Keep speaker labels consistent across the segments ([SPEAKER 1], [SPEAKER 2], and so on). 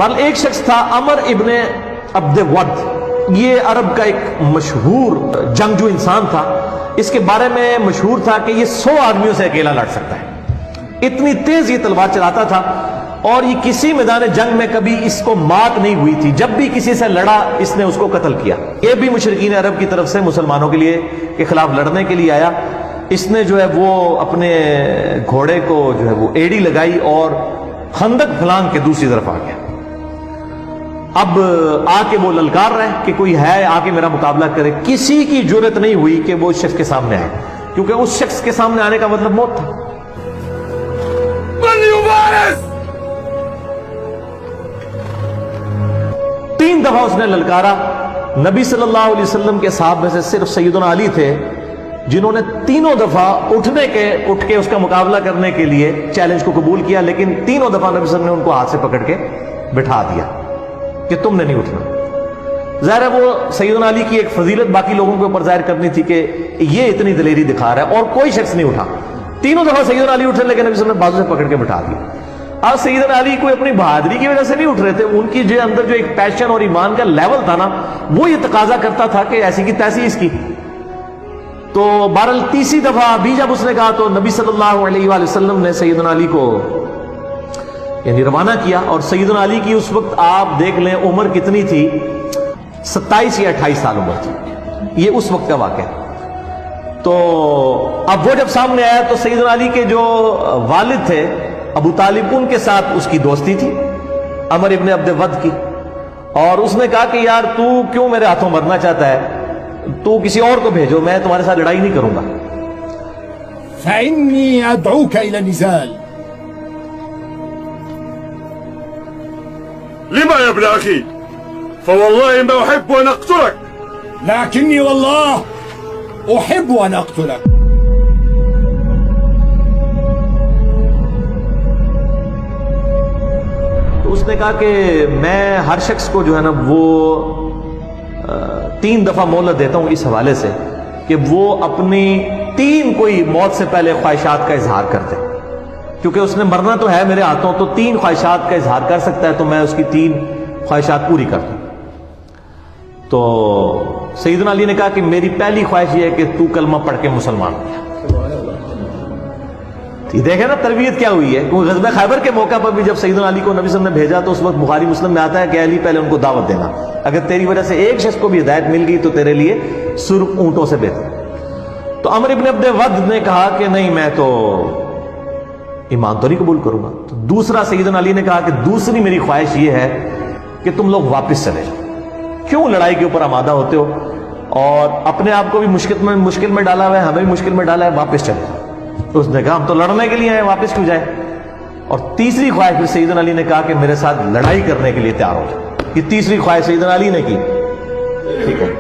[SPEAKER 1] बहरहाल एक शख्स था अमर इब्ने अब्द वद, ये अरब का एक मशहूर जंगजू इंसान था। इसके बारे में मशहूर था कि ये 100 आदमियों से अकेला लड़ सकता है, इतनी तेज ये तलवार चलाता था और ये किसी मैदान जंग में कभी इसको मात नहीं हुई थी। जब भी किसी से लड़ा इसने उसको कत्ल किया। ये भी मुशरिकीन अरब की तरफ से मुसलमानों के खिलाफ लड़ने के लिए आया। इसने जो है वो अपने घोड़े को जो है वो एड़ी लगाई और खंदक फलांग के दूसरी तरफ आ गया। अब आके वो ललकार रहा है कि कोई है आके मेरा मुकाबला करे। किसी की जुर्रत नहीं हुई कि वो उस शख्स के सामने आए, क्योंकि उस शख्स के सामने आने का मतलब मौत था। 3 दफा उसने ललकारा। नबी सल्लल्लाहु अलैहि वसल्लम के साहब में से सिर्फ सैयदना अली थे जिन्होंने तीनों दफा उठ के उसका मुकाबला करने के लिए चैलेंज को कबूल किया, लेकिन तीनों दफा नबी सल्लल्लाहु अलैहि वसल्लम ने उनको हाथ से पकड़ के बिठा दिया कि तुमने नहीं उठना। ज़ाहिर है वो सैयदना अली की एक फजीलत बाकी लोगों के ऊपर जाहिर करनी थी कि ये इतनी दलेरी दिखा रहा है, और कोई शख्स नहीं उठा। तीनों दफा सैयदना अली उठे, लेकिन नबी सल्लल्लाहु अलैहि वसल्लम ने बाजू से पकड़ के बिठा दिया। आज सैयदना अली कोई अपनी बहादुरी की वजह से नहीं उठ रहे थे, उनकी जो अंदर जो एक पैशन और ईमान का लेवल था ना, वो ये तकाजा करता था कि ऐसी की तैसी इसकी। तो बहरहाल तीसरी दफा अभी जब उसने कहा तो नबी सल्लल्लाहु अलैहि वसल्लम ने सैयदना अली को यानी रवाना किया। और सैयदना अली की उस वक्त आप देख लें उम्र कितनी थी, 27 या 28 साल उम्र थी। ये उस वक्त का वाक़या। तो अब वो जब सामने आया तो सैयदना अली के जो वालिद थे अबू तालिब, उनके साथ उसकी दोस्ती थी अमर इब्ने अब्द वद की। और उसने कहा कि यार तू क्यों मेरे हाथों मरना चाहता है, तू किसी और को भेजो, मैं तुम्हारे साथ लड़ाई नहीं करूंगा।
[SPEAKER 2] فإني أدعوك إلى النزال.
[SPEAKER 3] لما يا ابن أخي؟ فوالله ما أحب أن أقتلك،
[SPEAKER 2] لكني والله أحب أن أقتلك.
[SPEAKER 1] तो उसने कहा कि मैं हर शख्स को जो है ना वो 3 दफा मोहलत देता हूं इस हवाले से कि वो अपनी 3 कोई मौत से पहले ख्वाहिशात का इजहार कर दे, क्योंकि उसने मरना तो है मेरे हाथों, तो 3 ख्वाहिशात का इजहार कर सकता है, तो मैं उसकी 3 ख्वाहिशात पूरी कर दूं। तो सैयदना अली ने कहा कि मेरी पहली ख्वाहिश ये है कि तू कलमा पढ़ के मुसलमान हो जा। देखे ना तरबियत क्या हुई है। क्योंकि ग़ज़वा खैबर के मौका पर भी जब सैयदना अली को नबी सल्लल्लाहु अलैहि वसल्लम ने भेजा तो उस वक्त बुखारी मुस्लिम में आता है कि अली पहले उनको दावत देना, अगर तेरी वजह से एक शख्स को भी हिदायत मिल गई तो तेरे लिए सुर्ख ऊंटों से बेहतर। तो अमर इब्ने अब्द वद ने कहा कि नहीं, मैं तो ईमान तो नहीं कबूल करूंगा। तो दूसरा सैयदना अली ने कहा कि दूसरी मेरी ख्वाहिश ये है कि तुम लोग वापस चले जाओ, क्यों लड़ाई के ऊपर आमादा होते हो और अपने आप को भी मुश्किल में डाला हुआ है, हमें भी मुश्किल में डाला है, वापस चले जाओ। तो उसने कहा हम तो लड़ने के लिए आए, वापस क्यों जाए। और तीसरी ख्वाहिश फिर सैयदना अली ने कहा कि मेरे साथ लड़ाई करने के लिए तैयार हो जाओ। ये तीसरी ख्वाहिश सैयदना अली ने की। ठीक है,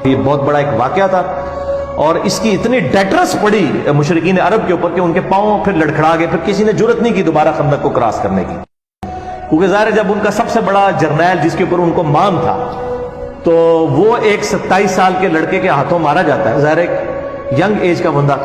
[SPEAKER 1] ये बहुत बड़ा एक वाकया था और इसकी इतनी डेटरस पड़ी मुशरिकीन अरब के ऊपर कि उनके पांव फिर लड़खड़ा गए। फिर किसी ने जुर्रत नहीं की दोबारा खंदक को क्रॉस करने की, क्योंकि ज़ाहिर है जब उनका सबसे बड़ा जर्नैल जिसके ऊपर उनको मान था तो वो एक 27 साल के लड़के के हाथों मारा जाता है। ज़ाहिर एक यंग एज का बंदा